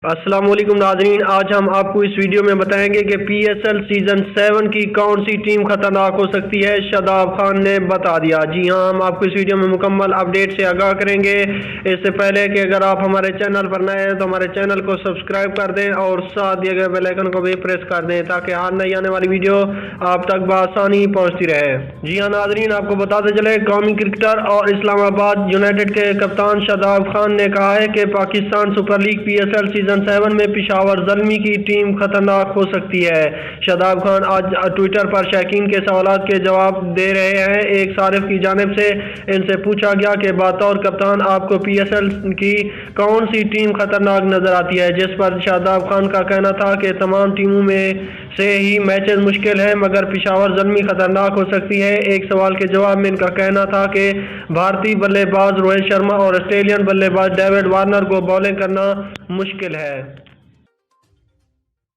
अस्सलाम वालेकुम नाज़रीन, आज हम आपको इस वीडियो में बताएंगे कि पीएसएल सीजन 7 की कौन सी टीम खतरनाक हो सकती है। शादाब खान ने बता दिया। जी हां, हम आपको इस वीडियो में मुकम्मल अपडेट से आगाह करेंगे। इससे पहले कि अगर आप हमारे चैनल पर नए हैं तो हमारे चैनल को सब्सक्राइब कर दें और साथ दिए गए बेल आइकन को भी प्रेस कर दें ताकि हर नई आने वाली वीडियो आप तक बआसानी पहुँचती रहे। जी हाँ नाज़रीन, आपको बताते चले, कौमी क्रिकेटर और इस्लामाबाद यूनाइटेड के कप्तान शादाब खान ने कहा है कि Pakistan super league PSL season 7 में पेशावर ज़ल्मी की टीम खतरनाक हो सकती है। शादाब खान आज ट्विटर पर शौकीन के सवालात के जवाब दे रहे हैं। एक सारिफ की जानिब से इनसे पूछा गया कि बतौर कप्तान आपको पीएसएल की कौन सी टीम खतरनाक नजर आती है, जिस पर शादाब खान का कहना था कि तमाम टीमों में से ही मैचेस मुश्किल है मगर पेशावर ज़ल्मी खतरनाक हो सकती है। एक सवाल के जवाब में इनका कहना था कि भारतीय बल्लेबाज रोहित शर्मा और ऑस्ट्रेलियन बल्लेबाज डेविड वार्नर को बॉलिंग करना मुश्किल है।